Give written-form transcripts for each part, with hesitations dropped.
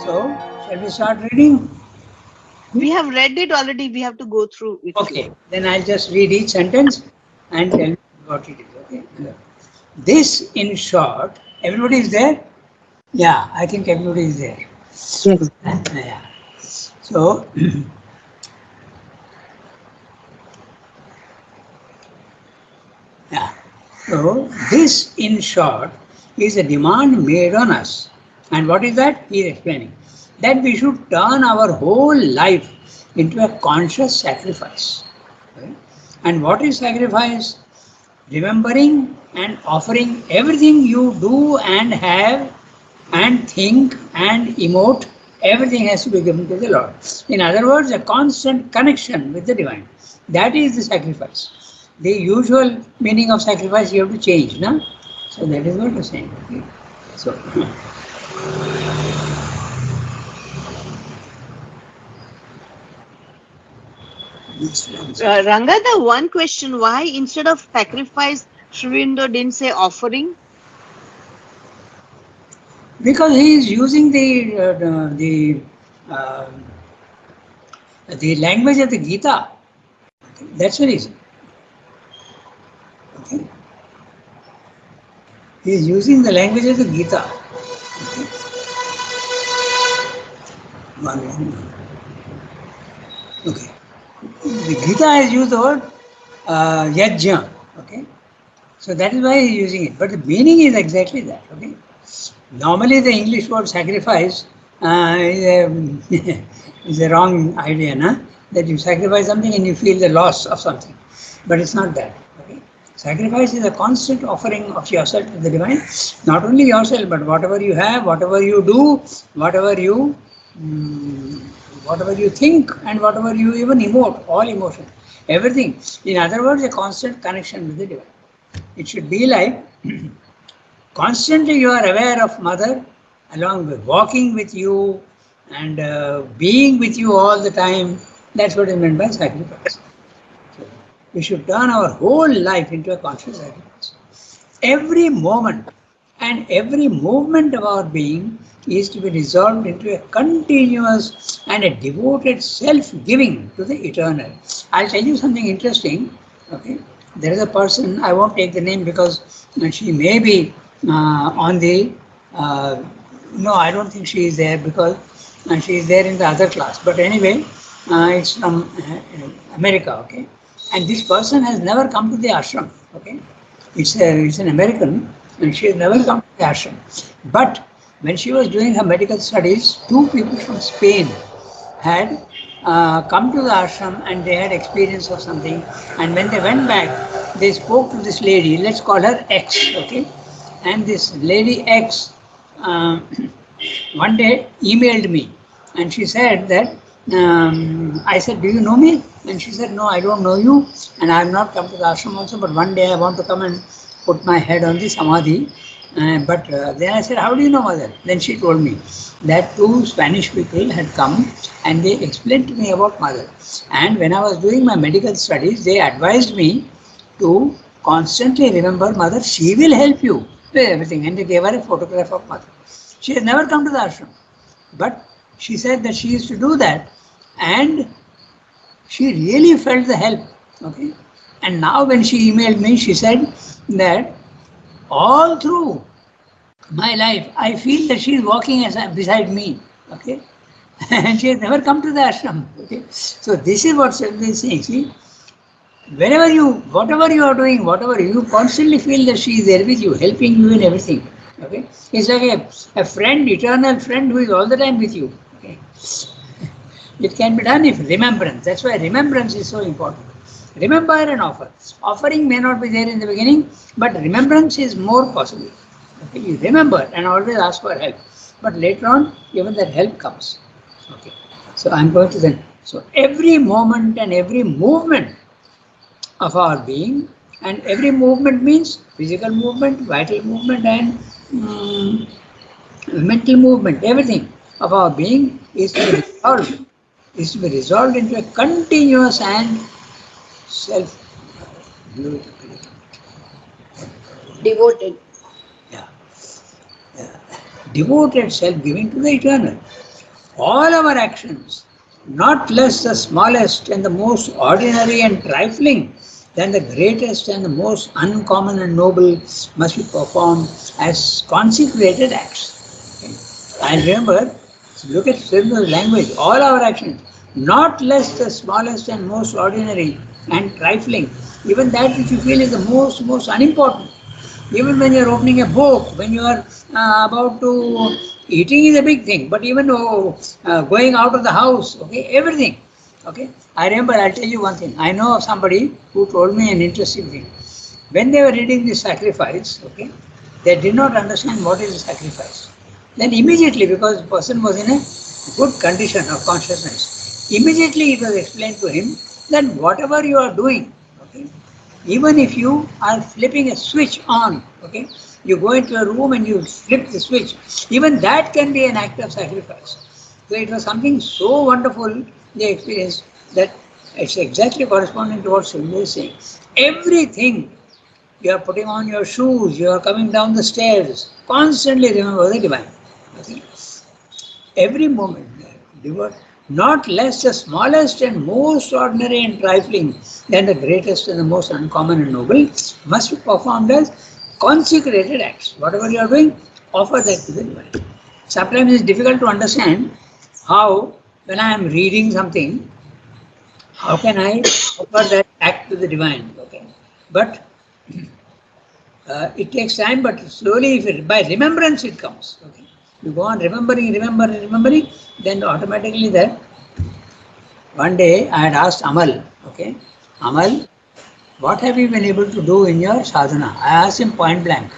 So, shall we start reading? We have read it already. We have to go through it again. Okay, then I'll just read each sentence and tell you what it is. Okay. This, in short, everybody is there? Yeah, I think everybody is there. Yes. Yeah. So, yeah. So, this, in short, is a demand made on us. And what is that? He is explaining. That we should turn our whole life into a conscious sacrifice. Okay? And what is sacrifice? Remembering and offering everything you do and have and think and emote, everything has to be given to the Lord. In other words, a constant connection with the divine. That is the sacrifice. The usual meaning of sacrifice you have to change, no? So that is what you're saying. Okay? So Ranga, the one question: why instead of sacrifice, Shrivindo didn't say offering? because he is using uh, the language of the Gita. That's the reason. Okay? He is using the language of the Gita. Okay. The Gita has used the word yajna. Okay. So that is why he is using it. But the meaning is exactly that. Okay. Normally the English word sacrifice is a wrong idea, na? That you sacrifice something and you feel the loss of something. But it's not that. Okay. Sacrifice is a constant offering of yourself to the divine. Not only yourself, but whatever you have, whatever you do, whatever you mm, whatever you think, and whatever you even emote, all emotion, everything. In other words, a constant connection with the divine. It should be like constantly you are aware of mother, along with walking with you and being with you all the time. That's what is meant by sacrifice. So we should turn our whole life into a conscious sacrifice. Every moment and every movement of our being is to be resolved into a continuous and a devoted self-giving to the eternal. I'll tell you something interesting. Okay, there is a person. I won't take the name because she may be on the. No, I don't think she is there because she is there in the other class. But anyway, it's from America. Okay, and this person has never come to the ashram. Okay, it's an American, and she has never come to the ashram. But when she was doing her medical studies, two people from Spain had come to the ashram and they had experience of something. And when they went back, they spoke to this lady. Let's call her X, okay? And this lady X uh, one day emailed me, and she said that I said, "Do you know me?" And she said, "No, I don't know you, and I have not come to the ashram also. But one day I want to come and put my head on the samadhi." But then I said, "How do you know, mother?" Then she told me that two Spanish people had come and they explained to me about mother. And when I was doing my medical studies, they advised me to constantly remember mother. She will help you with everything. And they gave her a photograph of mother. She has never come to the ashram, but she said that she used to do that, and she really felt the help. Okay, and now when she emailed me, she said that all through my life, I feel that she is walking beside me. Okay, and she has never come to the ashram. Okay, so this is what Selvi is saying. See, whatever you are doing, whatever you constantly feel that she is there with you, helping you in everything. Okay, it's like a friend, eternal friend who is all the time with you. Okay, it can be done if remembrance. That's why remembrance is so important. Remember and offer. Offering may not be there in the beginning, but remembrance is more possible. Okay, you remember and always ask for help, but later on, even that help comes. Okay, so I'm going to then. So every moment and every movement of our being, and every movement means physical movement, vital movement, and mental movement, everything of our being is to be resolved into a continuous and self Devoted. yeah, yeah, devoted self giving to the eternal. all our actions, not less the smallest and the most ordinary and trifling than the greatest and the most uncommon and noble, must be performed as consecrated acts. Okay. And remember, look at similar language, all our actions, not less the smallest and most ordinary and trifling, even that which you feel is the most unimportant. Even when you are opening a book, when you are about to eating is a big thing, but even going out of the house, okay, everything. Okay, I remember. I'll tell you one thing. I know of somebody who told me an interesting thing. When they were reading the sacrifice, okay, they did not understand what is the sacrifice. Then immediately, because the person was in a good condition of consciousness, immediately it was explained to him that whatever you are doing, okay, even if you are flipping a switch on, okay, you go into a room and you flip the switch, even that can be an act of sacrifice. So it was something so wonderful, they experienced, that it's exactly corresponding to what Sundar is saying. Everything, you are putting on your shoes, you are coming down the stairs, constantly remember the divine. Okay? Every moment, devote not less the smallest and most ordinary and trifling than the greatest and the most uncommon and noble, must be performed as consecrated acts. Whatever you are doing, offer that to the divine. Sometimes it's difficult to understand how, when I am reading something, how can I offer that act to the divine? Okay, but it takes time, but slowly, if it, by remembrance, it comes. Okay, you go on remembering, then automatically that. One day I had asked Amal, okay, Amal, what have you been able to do in your sadhana? I asked him point blank.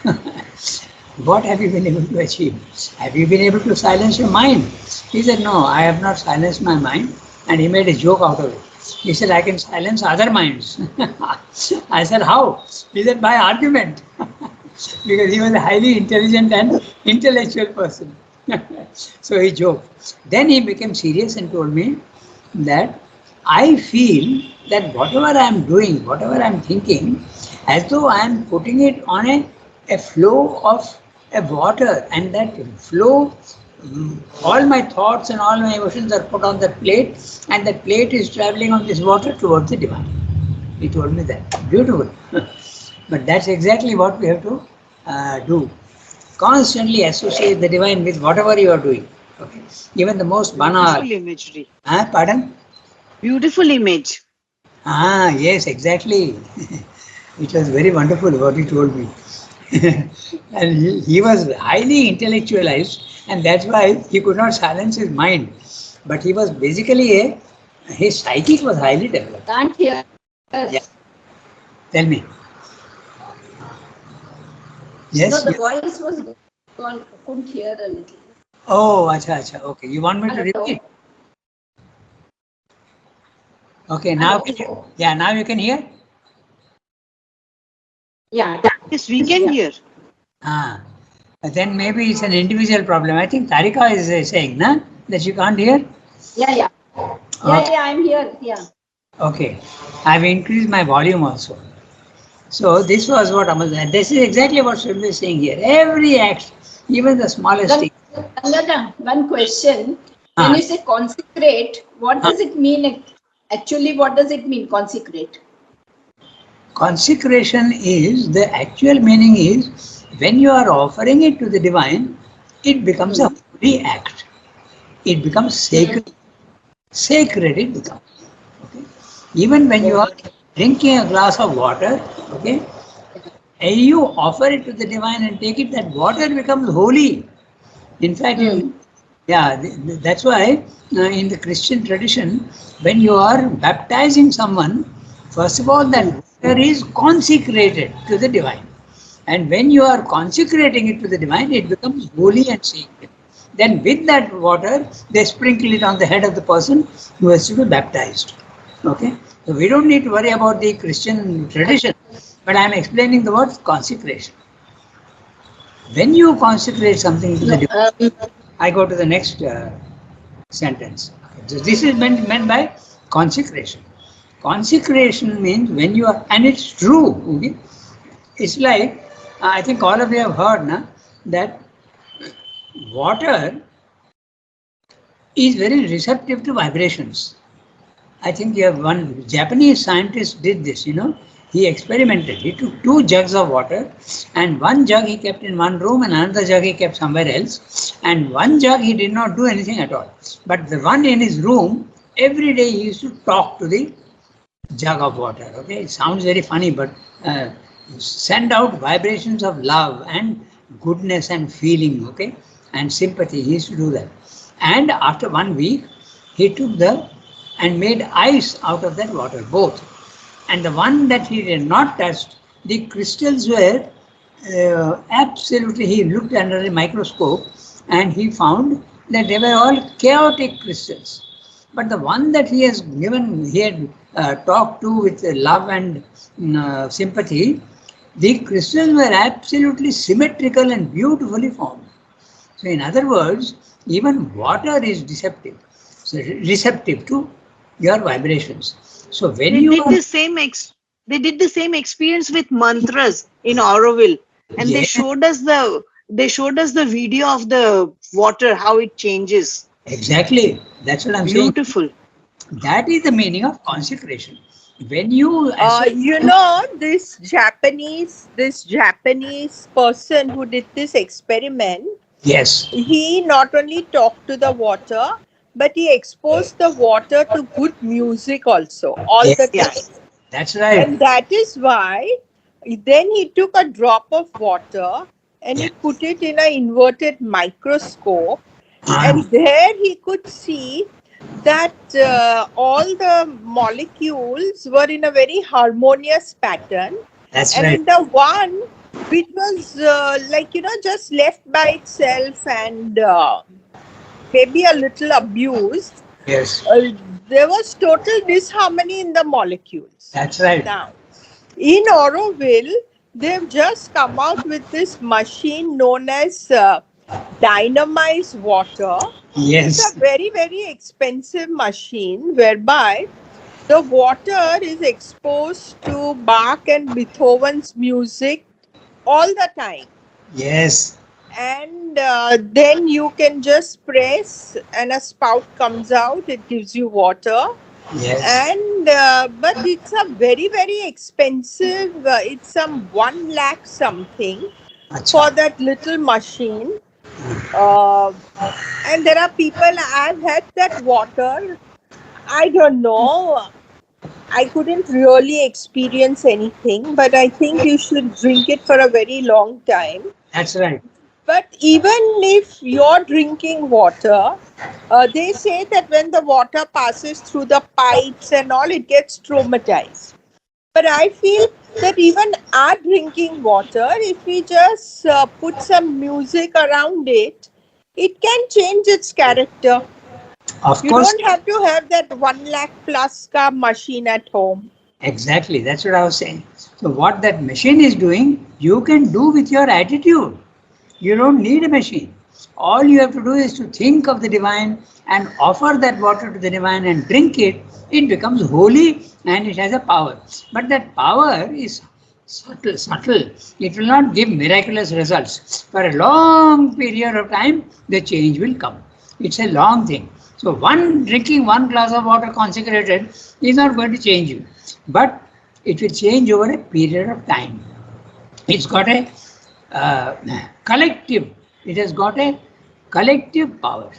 What have you been able to achieve? Have you been able to silence your mind? He said, no, I have not silenced my mind. And he made a joke out of it. He said, I can silence other minds. I said, how? He said, by argument. Because he was a highly intelligent and intellectual person. So he joked. Then he became serious and told me that I feel that whatever I am doing, whatever I am thinking, as though I am putting it on a flow of a water, and that flow, all my thoughts and all my emotions are put on that plate, and that plate is traveling on this water towards the divine. He told me that. Beautiful. But that's exactly what we have to do. Constantly associate the divine with whatever you are doing. Okay. Even the most banal. Beautiful imagery. Pardon? Beautiful image. Yes, exactly. It was very wonderful what he told me. And he was highly intellectualized, and that's why he could not silence his mind. But he was basically his psychic was highly developed. Can't hear. Yeah. Tell me. Yes. No, the voice was gone. Couldn't hear a little. Oh, acha. Okay. You want me to Hello. repeat? Okay. Now, Hello. now you can hear. Yeah. Yes, we can hear. Then maybe it's an individual problem. I think Tarika is saying, na, that you can't hear. Yeah. Okay. I'm here. Yeah. Okay. I've increased my volume also. So this was what Amal said. This is exactly what Srimbi is saying here. Every act, even the smallest thing. Ranganath, one question. When you say consecrate, what does it mean? Actually, what does it mean, consecrate? Consecration is, the actual meaning is, when you are offering it to the divine, it becomes a holy act. It becomes sacred. Sacred it becomes. Okay? Even when you are drinking a glass of water, okay, and you offer it to the divine and take it, that water becomes holy. In fact, that's why in the Christian tradition, when you are baptizing someone, first of all, that water is consecrated to the divine. And when you are consecrating it to the divine, it becomes holy and sacred. Then with that water, they sprinkle it on the head of the person who has to be baptized. Okay? So we don't need to worry about the Christian tradition, but I am explaining the word consecration. When you consecrate something to the divine, I go to the next sentence. So this is meant by consecration. Consecration means when you are, and it's true. Okay? It's like, I think all of you have heard that water is very receptive to vibrations. I think you have one Japanese scientist did this, He experimented. He took 2 jugs of water, and one jug he kept in one room and another jug he kept somewhere else. And one jug he did not do anything at all. But the one in his room, every day he used to talk to the jug of water. Okay, it sounds very funny, but send out vibrations of love and goodness and feeling, okay, and sympathy. He used to do that. And after 1 week, he took and made ice out of that water, both. And the one that he did not touch, the crystals were absolutely, he looked under a microscope and he found that they were all chaotic crystals. But the one that he had talked to with love and sympathy, the crystals were absolutely symmetrical and beautifully formed. So in other words, even water is receptive to your vibrations. So when They did the same experience with mantras in Aurobindo, and Yeah. they showed us the video of the water, how it changes. Exactly, that's what I'm saying. Beautiful. That is the meaning of consecration. When you this Japanese person who did this experiment, yes, he not only talked to the water, but he exposed the water to good music also all the time. yes, that's right. And that is why then he took a drop of water and he put it in an inverted microscope, and there he could see that all the molecules were in a very harmonious pattern. That's and right. the one which was just left by itself and maybe a little abused, Yes, there was total disharmony in the molecules. that's right. Now, in Aurobindo, they've just come out with this machine known as dynamized water. Yes, It's a very, very expensive machine whereby the water is exposed to Bach and Beethoven's music all the time. yes, And then you can just press and a spout comes out, it gives you water. yes. And but it's a very, very expensive, it's some 1 lakh something for that little machine. And there are people, I've had that water, I don't know, I couldn't really experience anything, but I think you should drink it for a very long time. That's right. But even if you're drinking water, they say that when the water passes through the pipes and all, it gets traumatized. But I feel that even our drinking water, if we just put some music around it, it can change its character. Of You course. don't have to have that 1 lakh plus ka machine at home. Exactly, that's what I was saying. So what that machine is doing, you can do with your attitude. You don't need a machine. All you have to do is to think of the divine and offer that water to the divine and drink it. It becomes holy and it has a power. But that power is subtle. It will not give miraculous results. For a long period of time, the change will come. It's a long thing. So drinking 1 glass of water consecrated is not going to change you. But it will change over a period of time. It's got a it has got a collective power.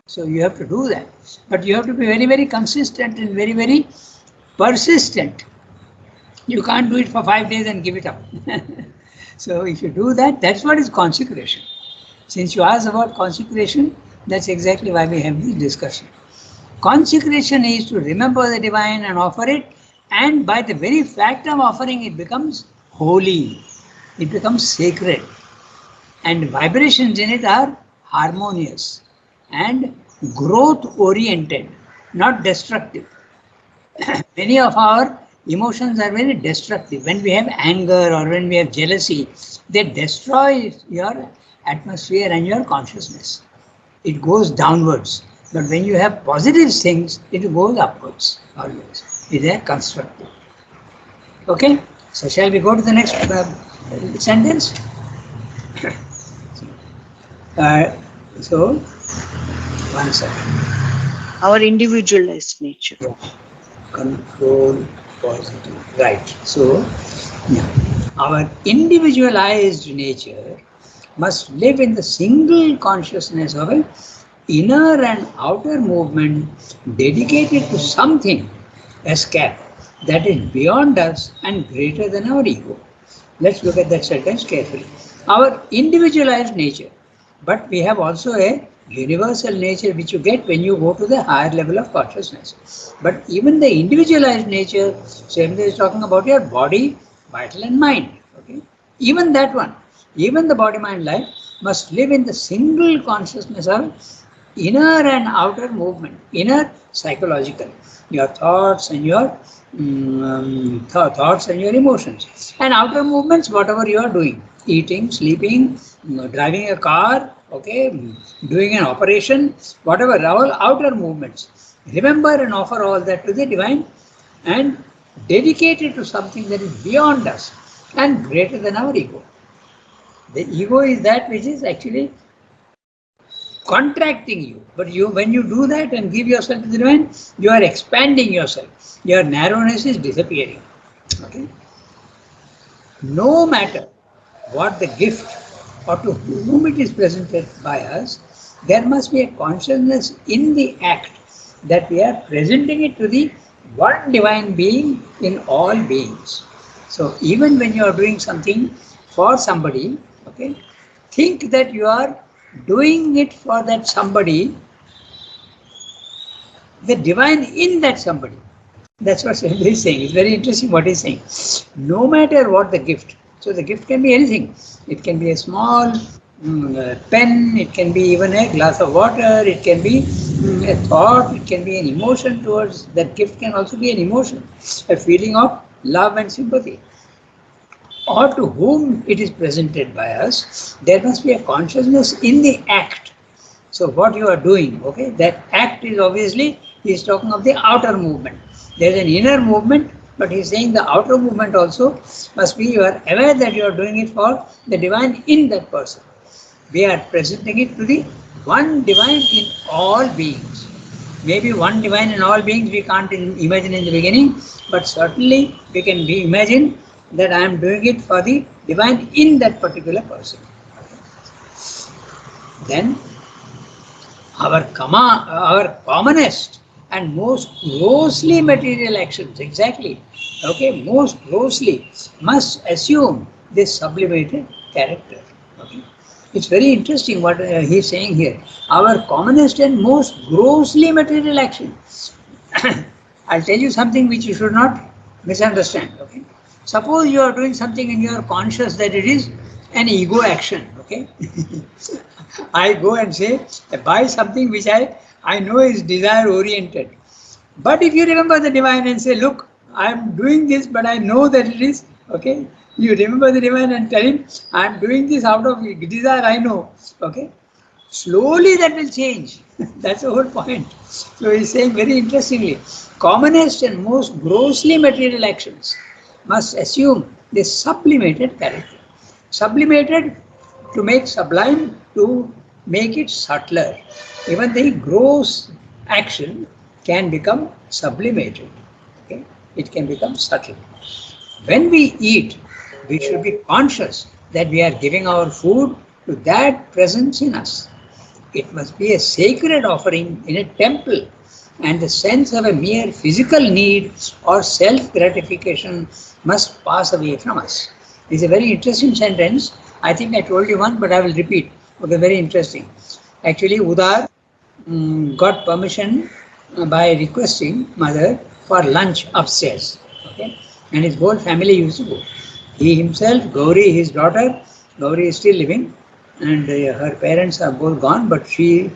So you have to do that. But you have to be very, very consistent and very, very persistent. You can't do it for 5 days and give it up. So if you do that, that's what is consecration. Since you asked about consecration, that's exactly why we have this discussion. Consecration is to remember the divine and offer it, and by the very fact of offering, it becomes holy. It becomes sacred. And vibrations in it are harmonious and growth oriented, not destructive. Many of our emotions are very destructive. When we have anger or when we have jealousy, they destroy your atmosphere and your consciousness. It goes downwards. But when you have positive things, it goes upwards always. It is constructive. Okay? So shall we go to the next sentence? So, one second. our individualized nature. Yeah. Control positive. Right. So, yeah. Our individualized nature must live in the single consciousness of an inner and outer movement dedicated to something, escape, that is beyond us and greater than our ego. Let's look at that sentence carefully. Our individualized nature, but we have also a universal nature which you get when you go to the higher level of consciousness. But even the individualized nature, same is talking about your body, vital and mind. Okay, even that one, even the body, mind, life must live in the single consciousness of inner and outer movement, inner psychological, your thoughts and your thoughts and your emotions, and outer movements, whatever you are doing, eating, sleeping, driving a car, okay, doing an operation, whatever, all outer movements. Remember and offer all that to the divine and dedicate it to something that is beyond us and greater than our ego. The ego is that which is actually contracting you. But you, when you do that and give yourself to the divine, you are expanding yourself. Your narrowness is disappearing. Okay? No matter what the gift or to whom it is presented by us, there must be a consciousness in the act that we are presenting it to the one divine being in all beings. So even when you are doing something for somebody, okay, think that you are doing it for that somebody, the divine in that somebody. That's what Sandra is saying. It's very interesting what he's saying. No matter what the gift. So the gift can be anything. It can be a small pen, it can be even a glass of water, it can be a thought, it can be an emotion towards that gift, can also be an emotion, a feeling of love and sympathy. Or to whom it is presented by us, there must be a consciousness in the act. So what you are doing, okay, that act is obviously, he is talking of the outer movement. There is an inner movement, but he is saying the outer movement also must be, you are aware that you are doing it for the divine in that person. We are presenting it to the one divine in all beings. Maybe one divine in all beings we can't imagine in the beginning, but certainly we can imagine that I am doing it for the divine in that particular person. Then our commonest and most grossly material actions, exactly, okay, most grossly must assume this sublimated character. Okay. It's very interesting what he's saying here. Our commonest and most grossly material action. I'll tell you something which you should not misunderstand. Okay. Suppose you are doing something and you are conscious that it is an ego action. Okay. I go and say, buy something which I know is desire oriented. But if you remember the divine and say, look, I am doing this, but I know that it is, okay. You remember the divine and tell him, I am doing this out of desire, I know. Okay. Slowly that will change. That's the whole point. So he's saying very interestingly, commonest and most grossly material actions must assume this sublimated character. Sublimated, to make sublime, to make it subtler. Even the gross action can become sublimated. Okay? It can become subtle. When we eat, we should be conscious that we are giving our food to that presence in us. It must be a sacred offering in a temple, and the sense of a mere physical need or self-gratification must pass away from us. It's a very interesting sentence. I think I told you once, but I will repeat. Okay, very interesting. Actually, Udar got permission by requesting mother for lunch upstairs. Okay, and his whole family used to go. He himself, Gauri, his daughter, Gauri is still living, and her parents are both gone, but she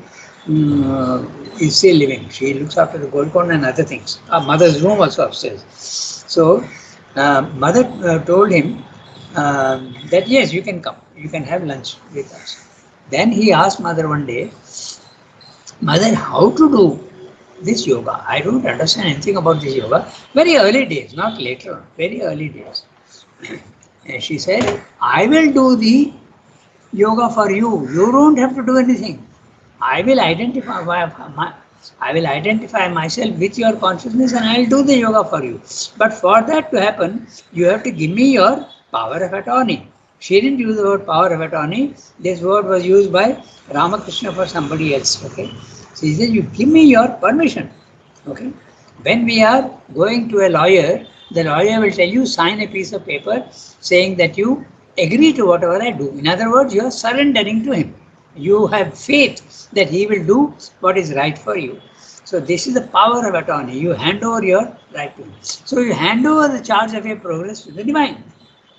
is still living. She looks after the Golconda and other things. Our mother's room also upstairs. So, mother told him that yes, you can come, you can have lunch with us. Then he asked mother one day, mother, how to do this yoga? I don't understand anything about this yoga. Very early days, not later on, very early days. And she said, I will do the yoga for you. You don't have to do anything. I will identify. I will identify myself with your consciousness and I will do the yoga for you. But for that to happen, you have to give me your power of attorney. She didn't use the word power of attorney. This word was used by Ramakrishna for somebody else. Okay. So he says, you give me your permission. Okay. When we are going to a lawyer, the lawyer will tell you sign a piece of paper saying that you agree to whatever I do. In other words, you are surrendering to him. You have faith that he will do what is right for you. So this is the power of attorney. You hand over your right to him. So you hand over the charge of your progress to the divine.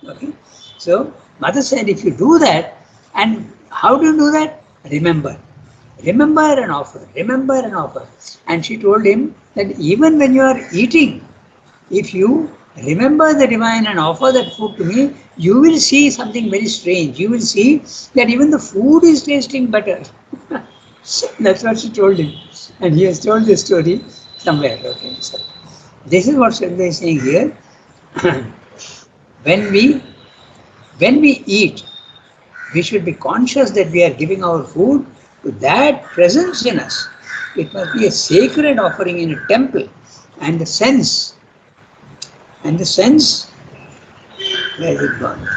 Okay. So Mother said, if you do that, and how do you do that? Remember. Remember and offer. Remember and offer. And she told him that even when you are eating, if you remember the divine and offer that food to me, you will see something very strange. You will see that even the food is tasting better. That's what she told him. And he has told this story somewhere. Okay. So this is what Shraddha is saying here. when we eat, we should be conscious that we are giving our food to that presence in us. It must be a sacred offering in a temple. And the sense, where is it gone?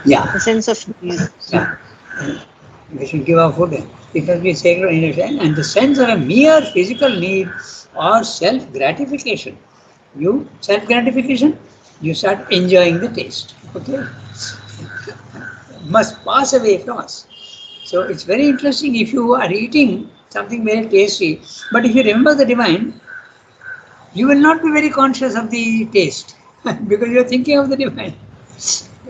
Yeah. The sense of ease. Yeah. We should give our food. It must be sacred in a sense. And the sense of a mere physical need or self-gratification. You start enjoying the taste. Okay? Must pass away from us. So it's very interesting if you are eating something very tasty, but if you remember the divine, you will not be very conscious of the taste because you are thinking of the divine.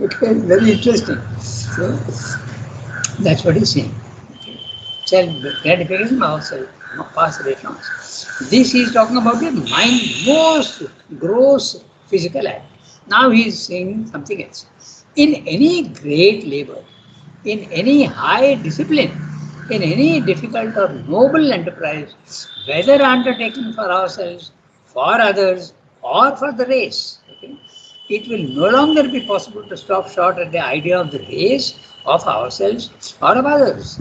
Okay, very interesting. So that's what he's saying. Self-gratification also pass away from us. This he is talking about the most gross physical act. Now he is saying something else. In any great labor, in any high discipline, in any difficult or noble enterprise, whether undertaken for ourselves, for others, or for the race, okay, it will no longer be possible to stop short at the idea of the race, of ourselves, or of others.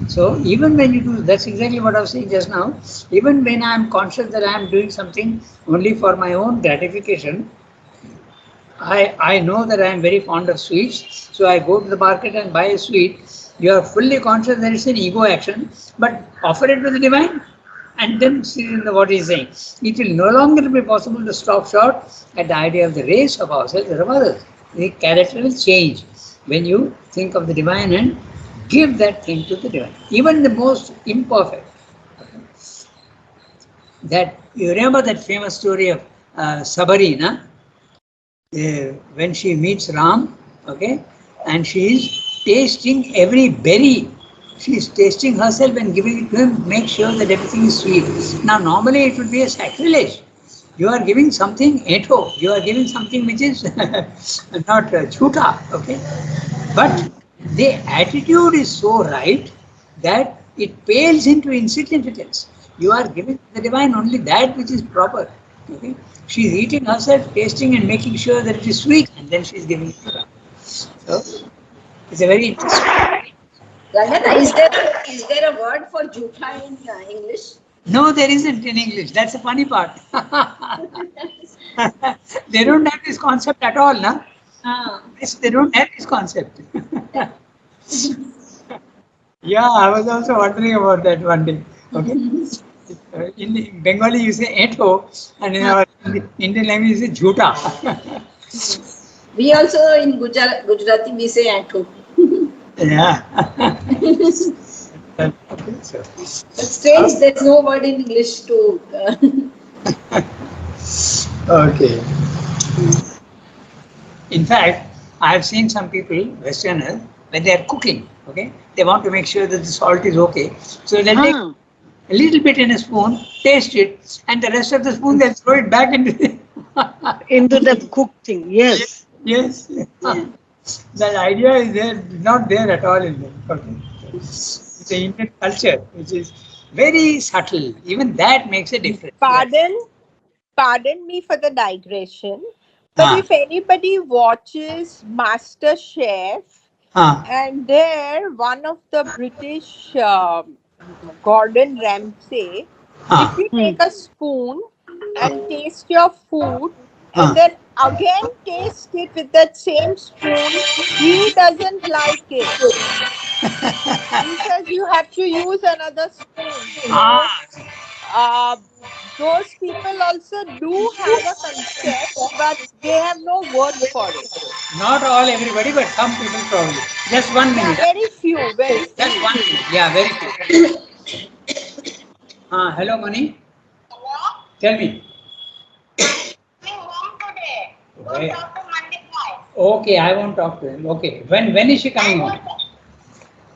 So even when you do, that's exactly what I was saying just now, even when I am conscious that I am doing something only for my own gratification, I know that I am very fond of sweets, so I go to the market and buy a sweet. You are fully conscious that it's an ego action, but offer it to the divine and then see what he is saying. It will no longer be possible to stop short at the idea of the race, of ourselves, or of others. The character will change when you think of the divine and give that thing to the divine. Even the most imperfect. That you remember that famous story of Sabari, na? When she meets Ram, okay, and she is tasting every berry. She is tasting herself and giving it to him, make sure that everything is sweet. Now, normally it would be a sacrilege. You are giving something eto, you are giving something which is not chuta, okay. But the attitude is so right that it pales into insignificance. You are giving the divine only that which is proper. Okay? She is eating herself, tasting and making sure that it is sweet, and then she is giving it to her. So it's a very interesting. Rangana, is there a word for jutha in English? No, there isn't in English. That's the funny part. They don't have this concept at all, na? Yes, they don't have this concept. Yeah, I was also wondering about that one day. Okay. In Bengali you say eto, and in our Indian language you say jhuta. We also in Gujarati we say antu. Yeah. It's strange, there's no word in English to. Okay. In fact, I have seen some people, Westerners, when they are cooking, okay, they want to make sure that the salt is okay. So they'll take a little bit in a spoon, taste it, and the rest of the spoon they'll throw it back into the cooked thing. Yes. Yes. That idea is there, not there at all in them. Okay. It's the Indian culture, which is very subtle. Even that makes a difference. Pardon me for the digression, but if anybody watches Master Chef, and there one of the British Gordon Ramsay If you take a spoon and taste your food and then again taste it with that same spoon, he doesn't like it. He says you have to use another spoon. So those people also do have a concept, but they have no word for it. Not all everybody, but some people probably. Just 1 Yeah, minute. very few, very few. Just 1 minute. Yeah, very few. Hello, Mani. Tell me. Where? Okay, I won't talk to him. Okay. When is she coming home?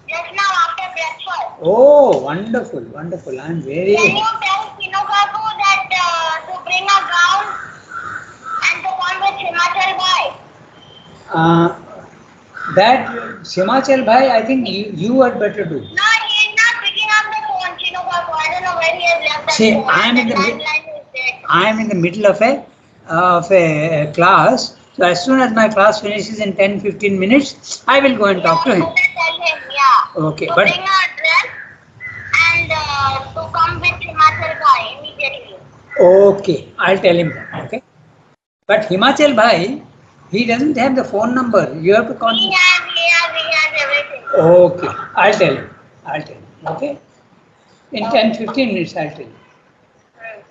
Just now after breakfast. Oh, wonderful, wonderful. I'm very. Can you tell Sinokaku that to bring a gown and to come with Himachal Bhai? That Himachal Bhai, I think you had better do. No, he is not picking up the phone, Sinokaku. I don't know where he has left the See, phone. I am in the middle of a class. So as soon as my class finishes in 10-15 minutes, I will go and talk to him. Tell him, yeah. Okay, to but bring a dress and to come with Himachal Bhai immediately. okay, I'll tell him that. Okay, but Himachal Bhai, he doesn't have the phone number. You have to call him. He has everything. Okay, I'll tell him. I'll tell him. Okay, in 10-15 minutes, I'll tell him.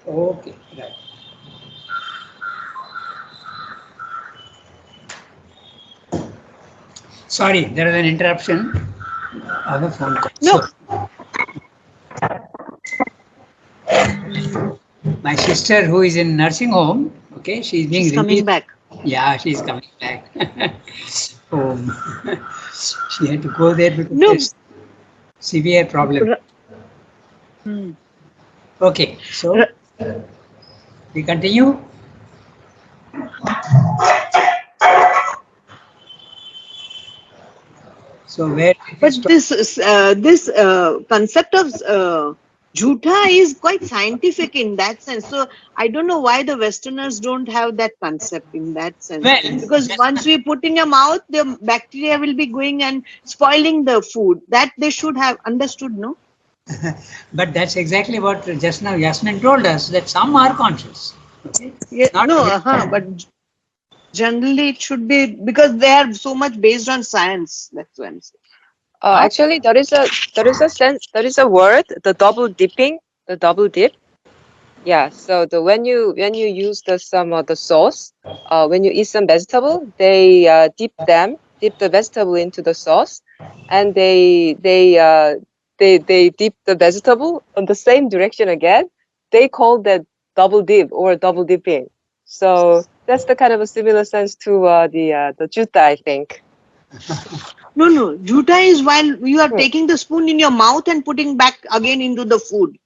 Okay, right. Sorry, there is an interruption of a phone call. No. So, my sister, who is in nursing home, okay, she's being Coming back. Yeah, she's coming back home. She had to go there because No. there's severe problem. Okay, so we continue. So where? But this concept of jhutha is quite scientific in that sense. So I don't know why the Westerners don't have that concept in that sense. Well, Because once we put in your mouth, the bacteria will be going and spoiling the food. That they should have understood, no? But that's exactly what just now Yasmin told us, that some are conscious. Okay? Yeah, Not no, everyone. but generally it should be because they are so much based on science. That's what I'm saying. Actually, there is a word, the double dipping, the double dip. Yeah. So when you use some of the sauce, when you eat some vegetable, they dip the vegetable into the sauce, and they dip the vegetable on the same direction again. They call that double dip or double dipping. So that's the kind of a similar sense to the jutta, I think. No. Jhutha is while you are taking the spoon in your mouth and putting back again into the food.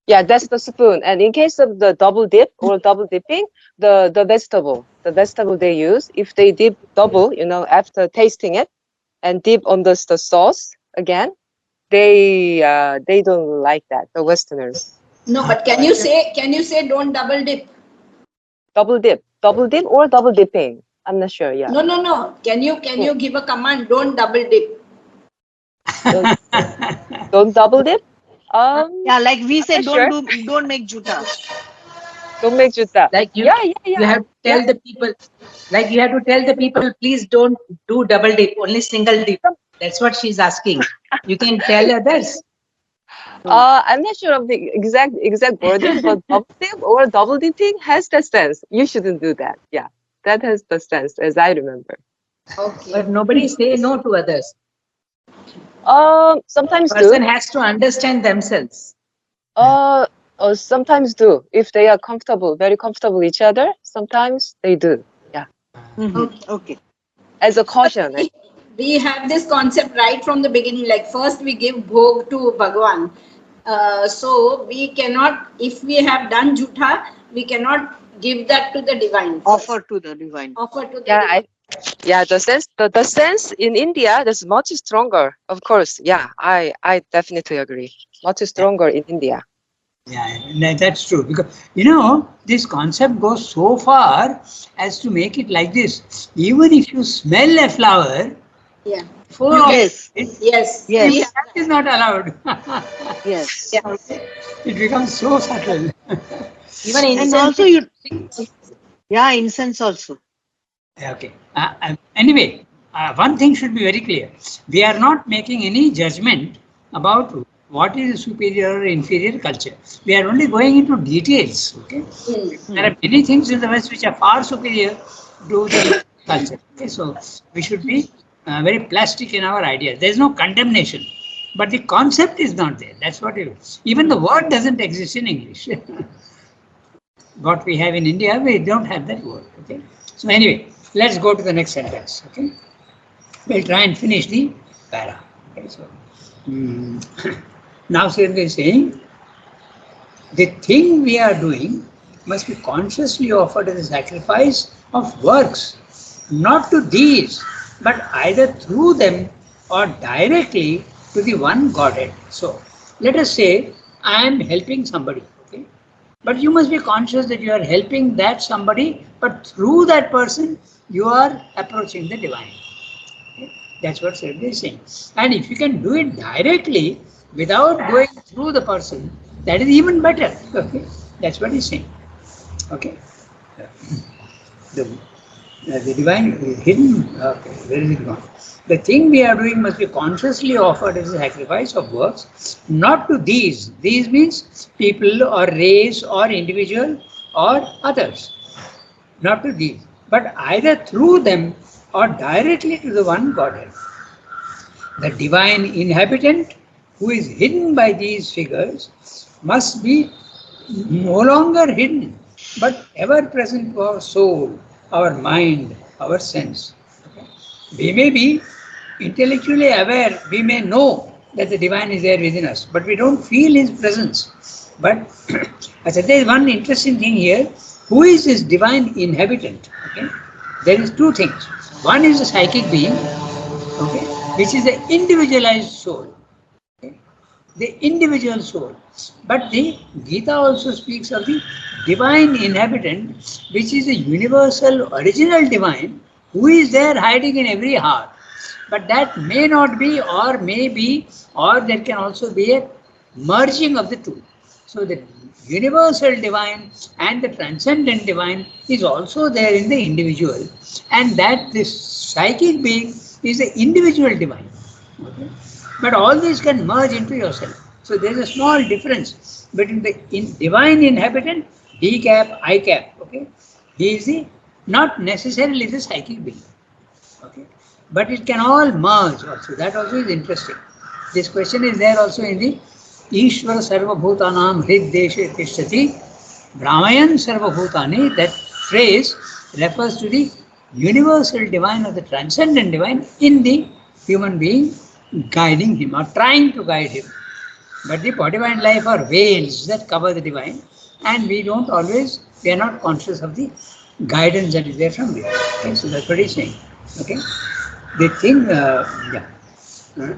Yeah, that's the spoon. And in case of the double dip or double dipping, the vegetable they use, if they dip double, after tasting it, and dip on the sauce again, they don't like that, the Westerners. No, but can you say don't double dip? Double dip or double dipping. I'm not sure. Yeah. No. Can you give a command? Don't double dip. Don't double dip. Yeah, like we said, sure. don't make jhutha. Don't make jutta. Like you have to tell the people, please don't do double dip, only single dip. That's what she's asking. You can tell others. I'm not sure of the exact wording, but double dip or double dipping has the sense. You shouldn't do that. Yeah, that has the sense, as I remember. Okay. But nobody say no to others. Sometimes Person has to understand themselves. Sometimes do. If they are very comfortable with each other, sometimes they do. Yeah. Okay. As a caution. We have this concept right from the beginning. Like first we give bhog to Bhagwan. So we cannot, if we have done jhutha, we cannot give that to the divine. Offer to the divine. Offer to the divine. The sense in India is much stronger. Of course, yeah, I definitely agree. Much stronger in India. Yeah, that's true. Because this concept goes so far as to make it like this. Even if you smell a flower, Yeah. Yes. Yes. Yes. that is not allowed. Yes. Yeah. It becomes so subtle. Even And incense. also you, yeah, incense also. Okay. Anyway, one thing should be very clear. We are not making any judgment about what is superior or inferior culture. We are only going into details. Okay. There are many things in the West which are far superior to the culture. Okay? So we should be very plastic in our ideas. There is no condemnation, but the concept is not there. That's what it is. Even the word doesn't exist in English. What we have in India, we don't have that word. Okay. So anyway, let's go to the next sentence. Okay. We'll try and finish the para. Okay. So now Sridhar is saying the thing we are doing must be consciously offered as a sacrifice of works, not to these, but either through them or directly to the one Godhead. So let us say I am helping somebody. Okay. But you must be conscious that you are helping that somebody, but through that person, you are approaching the divine. Okay? That's what Sridhar is saying. And if you can do it directly without going through the person, that is even better. Okay? That's what he's saying. Okay? The divine is hidden. Okay, where is it gone? The thing we are doing must be consciously offered as a sacrifice of works, not to these. These means people or race or individual or others. Not to these, but either through them or directly to the one Godhead. The divine inhabitant who is hidden by these figures must be no longer hidden, but ever present to our soul, our mind, our sense. Okay? We may be intellectually aware, we may know that the divine is there within us, but we don't feel his presence. But I said there is one interesting thing here. Who is this divine inhabitant? Okay? There is two things. One is the psychic being, okay, which is the individualized soul. Okay? The individual soul. But the Gita also speaks of the divine inhabitant, which is the universal original divine, who is there hiding in every heart. But that may not be, or may be, or there can also be a merging of the two. So the universal divine and the transcendent divine is also there in the individual, and that this psychic being is the individual divine. Okay? But all these can merge into yourself. So there is a small difference between the divine inhabitant, D cap, I cap. Okay, he is the not necessarily the psychic being. Okay, but it can all merge also. That also is interesting. This question is there also in the Ishvara Sarva Bhutanam Hrid Deshe Tishtati Brahmayan Sarva Bhutani. That phrase refers to the universal divine or the transcendent divine in the human being guiding him or trying to guide him. But the body mind life are veils that cover the divine, and we don't always, we are not conscious of the guidance that is there from within. Okay, so that's what he's saying. Okay, the thing,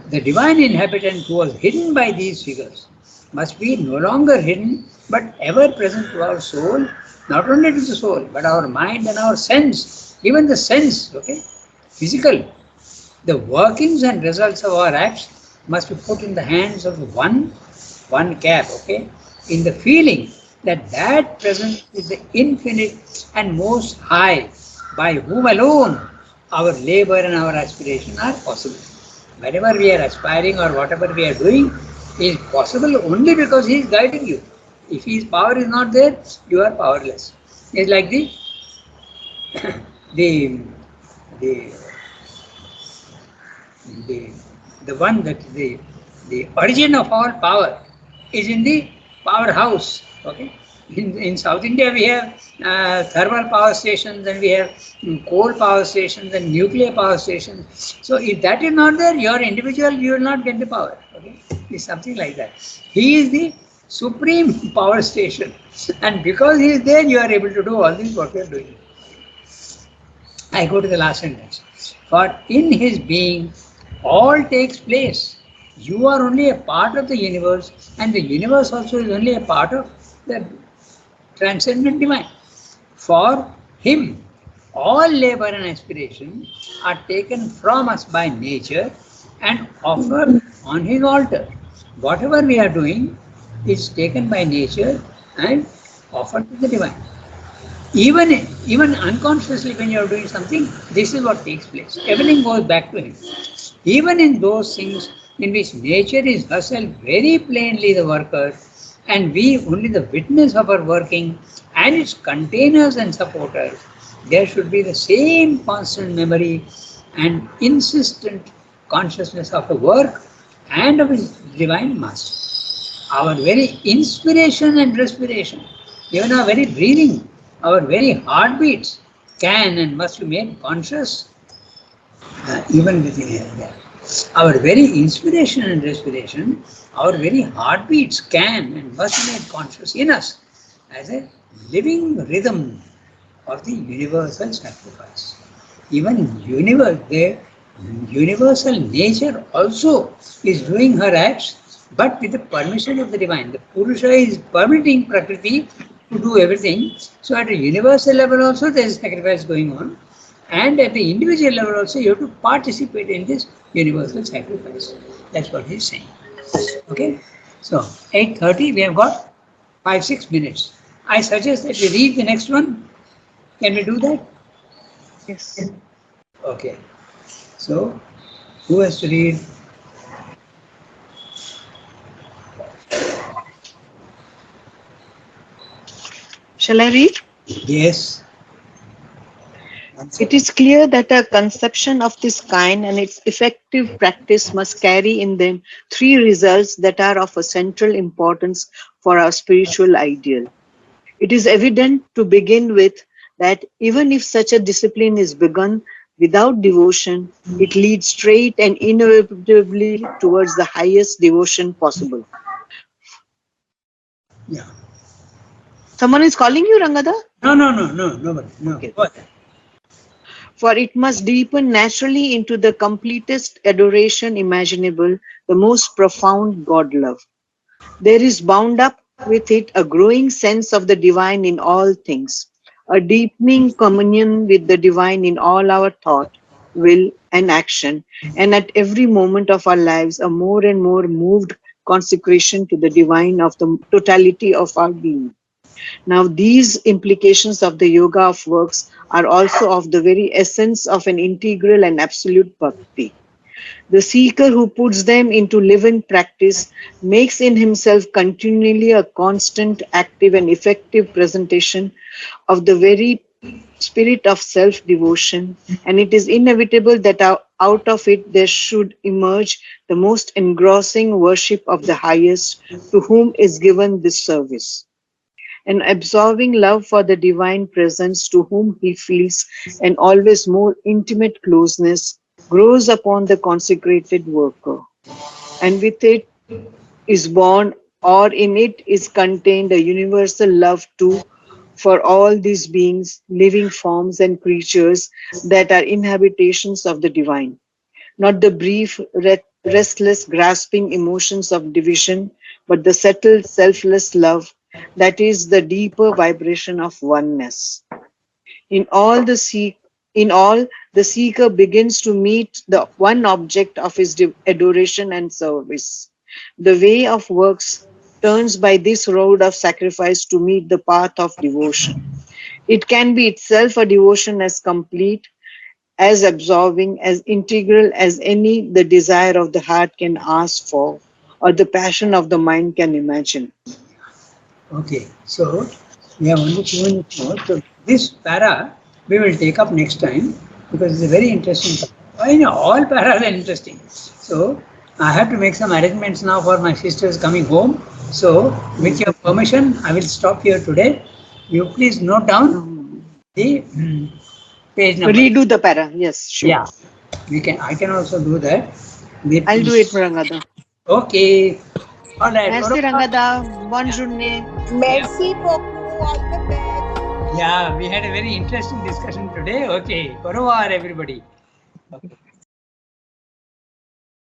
the divine inhabitant who was hidden by these figures must be no longer hidden, but ever present to our soul, not only to the soul, but our mind and our sense, even the sense, okay, physical. The workings and results of our acts must be put in the hands of one cap, okay, in the feeling that that presence is the infinite and most high, by whom alone our labor and our aspiration are possible. Whenever we are aspiring or whatever we are doing is possible only because he is guiding you. If his power is not there, you are powerless. It's like the one that the origin of all power is in the powerhouse. Okay, in South India we have thermal power stations, and we have coal power stations and nuclear power stations. So if that is not there, you are individual, you will not get the power. Okay, it's something like that. He is the supreme power station, and because he is there, you are able to do all this what you are doing. I go to the last sentence. For in his being, all takes place. You are only a part of the universe, and the universe also is only a part of the transcendent divine. For him, all labor and aspiration are taken from us by nature and offered on his altar. Whatever we are doing, It's taken by nature and offered to the divine. Even unconsciously, when you are doing something, this is what takes place. Everything goes back to him. Even in those things in which nature is herself very plainly the worker, and we only the witness of her working and its containers and supporters, there should be the same constant memory and insistent consciousness of the work and of his divine master. Our very inspiration and respiration, even our very breathing, our very heartbeats can and must be made conscious, even within here. Our very inspiration and respiration, our very heartbeats can and must be made conscious in us as a living rhythm of the universal sacrifice. Even the universal nature also is doing her acts, but with the permission of the divine. The Purusha is permitting Prakriti to do everything. So at a universal level also there is sacrifice going on. And at the individual level also you have to participate in this universal sacrifice. That's what he's saying. Okay? So 8:30 we have got 5-6 minutes. I suggest that we read the next one. Can we do that? Yes. Okay. So, who has to read? Shall I read? Yes. It is clear that a conception of this kind and its effective practice must carry in them three results that are of a central importance for our spiritual ideal. It is evident to begin with that even if such a discipline is begun without devotion, it leads straight and inevitably towards the highest devotion possible. Yeah. Someone is calling you, Rangada? No, nobody. No. Okay. What? For it must deepen naturally into the completest adoration imaginable, the most profound God love. There is bound up with it a growing sense of the divine in all things, a deepening communion with the divine in all our thought, will, and action, and at every moment of our lives, a more and more moved consecration to the divine of the totality of our being. Now, these implications of the yoga of works are also of the very essence of an integral and absolute bhakti. The seeker who puts them into living practice makes in himself continually a constant, active, and effective presentation of the very spirit of self-devotion, and it is inevitable that out of it there should emerge the most engrossing worship of the highest to whom is given this service. An absorbing love for the divine presence to whom he feels an always more intimate closeness grows upon the consecrated worker, and with it is born or in it is contained a universal love too for all these beings, living forms and creatures that are inhabitations of the divine, not the brief, restless, grasping emotions of division, but the settled, selfless love that is the deeper vibration of oneness. In all, the seeker begins to meet the one object of his adoration and service. The way of works turns by this road of sacrifice to meet the path of devotion. It can be itself a devotion as complete, as absorbing, as integral as any the desire of the heart can ask for, or the passion of the mind can imagine. Okay. So, we have only 2 minutes more. So, this para we will take up next time because it's a very interesting para. I know all paras are interesting. So, I have to make some arrangements now for my sisters coming home. So, with your permission, I will stop here today. You please note down the page number. Redo the para, yes, sure. Yeah, I can also do that. I'll do it, Rangada. Okay. All right. Merci, Rangada. Bonne journée. Merci beaucoup. All the best. Yeah, we had a very interesting discussion today. Okay. Au revoir, everybody. Okay.